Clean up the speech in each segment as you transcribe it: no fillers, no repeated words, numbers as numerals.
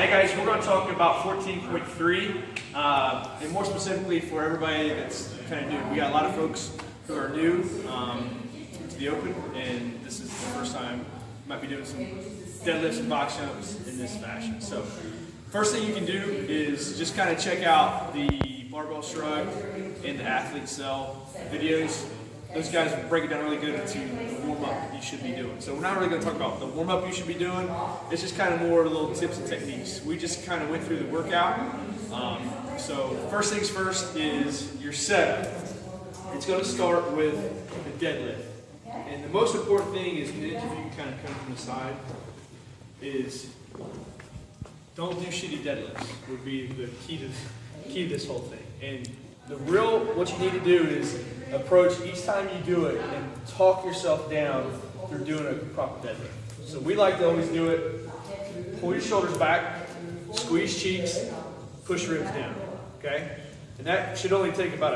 Hey guys, we're going to talk about 14.3, and more specifically for everybody that's kind of new. We got a lot of folks who are new to the Open, and this is the first time you might be doing some deadlifts and box jumps in this fashion. So, first thing you can do is just kind of check out the barbell shrug and the athlete cell videos. Those guys break it down really good into the warm-up you should be doing. So we're not really going to talk about the warm-up you should be doing. It's just kind of more little tips and techniques. We just kind of went through the workout. So first things first is your setup. It's going to start with the deadlift. And the most important thing is, if you can kind of come from the side, is don't do shitty deadlifts would be the key to this whole thing. And what you need to do is approach each time you do it and talk yourself down through doing a proper deadlift. So we like to always do it, pull your shoulders back, squeeze cheeks, push ribs down, okay? And that should only take about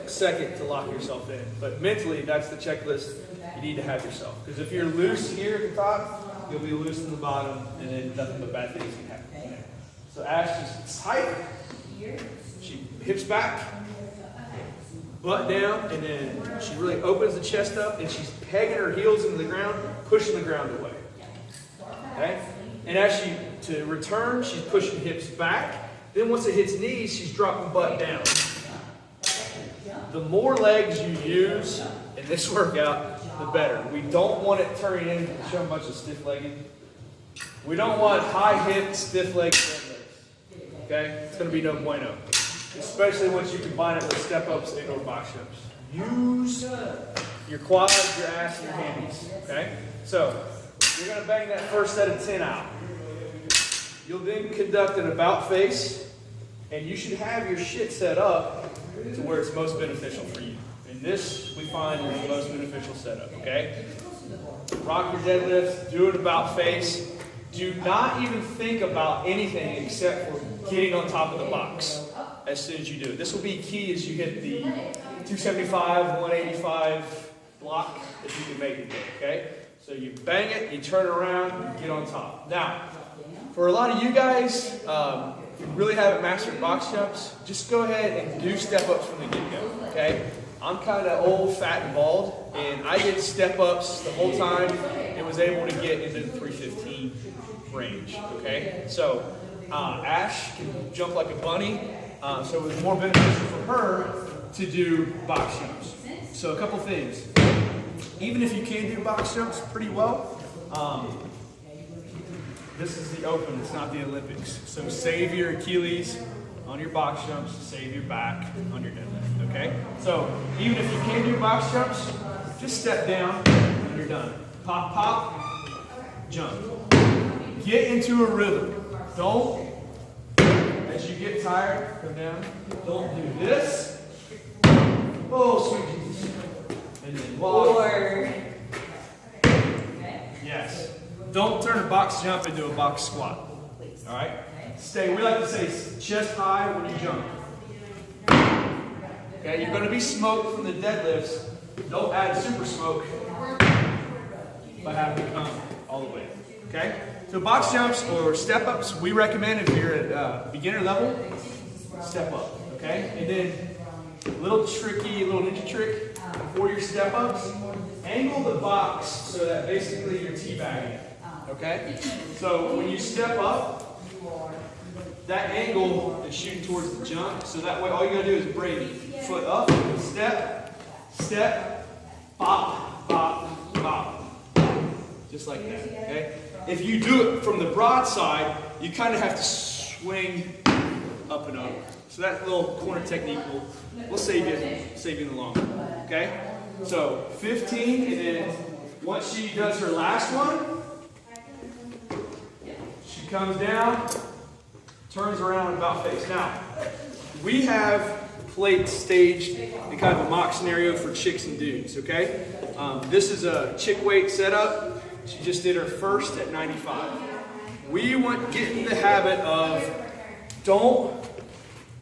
a second to lock yourself in. But mentally, that's the checklist you need to have yourself. Because if you're loose here at the top, you'll be loose in the bottom, and then nothing but bad things can happen. So Ash just tight, she hips back, butt down, and then she really opens the chest up, and she's pegging her heels into the ground, pushing the ground away. Okay? And as to return, she's pushing hips back. Then once it hits knees, she's dropping butt down. The more legs you use in this workout, the better. We don't want it turning into a bunch of stiff legging. We don't want high hip, stiff leg deadlifts. Okay? It's going to be no bueno. Especially once you combine it with step-ups and or box jumps. Use your quads, your ass, and your hammies. Okay? So, you're going to bang that first set of 10 out. You'll then conduct an about face, and you should have your shit set up to where it's most beneficial for you. And this, we find, is the most beneficial setup. Okay? Rock your deadlifts, do an about face. Do not even think about anything except for getting on top of the box as soon as you do it. This will be key as you hit the 275, 185 block if you can make it there, okay? So you bang it, you turn it around, you get on top. Now, for a lot of you guys, if you really haven't mastered box jumps, just go ahead and do step-ups from the get-go, okay? I'm kind of old, fat, and bald, and I did step-ups the whole time and was able to get into the 315 range, okay? So Ash can jump like a bunny, so it was more beneficial for her to do box jumps. So a couple things. Even if you can do box jumps pretty well, this is the Open, it's not the Olympics. So save your Achilles on your box jumps, save your back on your deadlift, okay? So even if you can do box jumps, just step down and you're done. Pop, pop, jump. Get into a rhythm. Don't, as you get tired, come down. Don't do this. Oh, sweet Jesus. And then walk. Yes. Don't turn a box jump into a box squat. All right? Stay, we like to say chest high when you jump. Okay, you're going to be smoked from the deadlifts. Don't add super smoke by having to come all the way. Okay? So box jumps or step-ups, we recommend if you're at beginner level, step up. Okay? And then a little ninja trick for your step-ups, angle the box so that basically you're teabagging. Okay? So when you step up, that angle is shooting towards the jump, so that way all you gotta do is bring foot up, step, step, pop, pop, pop. Just like that, okay? If you do it from the broad side, you kind of have to swing up and over. So that little corner technique will save you in the long run, okay? So 15, and then once she does her last one, she comes down, turns around and about face. Now, we have plates staged in kind of a mock scenario for chicks and dudes, okay? This is a chick weight setup. She just did her first at 95. We want to get in the habit of don't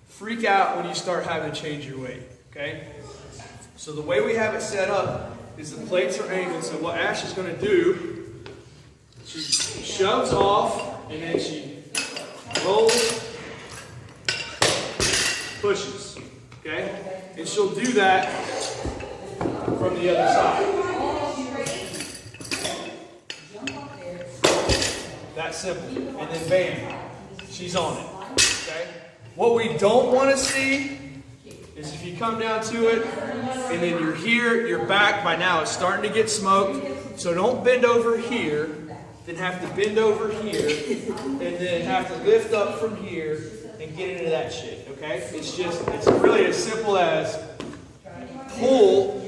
freak out when you start having to change your weight, okay? So the way we have it set up is the plates are angled. So what Ash is going to do, she shoves off and then she pushes, okay? And she'll do that from the other side. That simple. And then bam, she's on it, okay? What we don't want to see is if you come down to it, and then you're here, your back by now is starting to get smoked, so don't bend over here, then have to bend over here, and then have to lift up from here and get into that shit, okay? It's really as simple as pull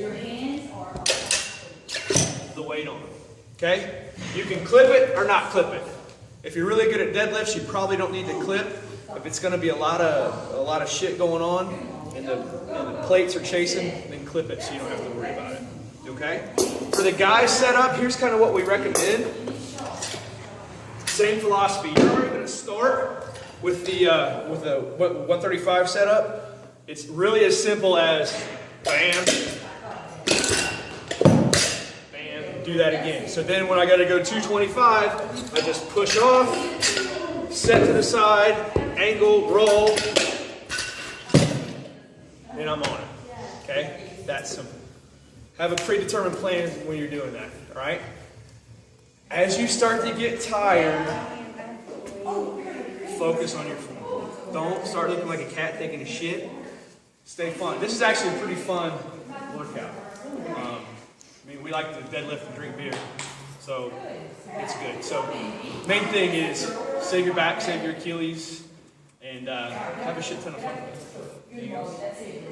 the weight on, okay? You can clip it or not clip it. If you're really good at deadlifts, you probably don't need to clip. If it's going to be a lot of shit going on and the plates are chasing, then clip it so you don't have to worry about it, okay? For the guys setup, here's kind of what we recommend. Same philosophy. You're already going to start with the 135 setup. It's really as simple as bam, bam, do that again. So then when I got to go 225, I just push off, set to the side, angle, roll, and I'm on it. Okay? That's simple. Have a predetermined plan when you're doing that. All right? As you start to get tired, focus on your form. Don't start looking like a cat taking a shit. Stay fun. This is actually a pretty fun workout. I mean, we like to deadlift and drink beer, so it's good. So, main thing is save your back, save your Achilles, and have a shit ton of fun with it.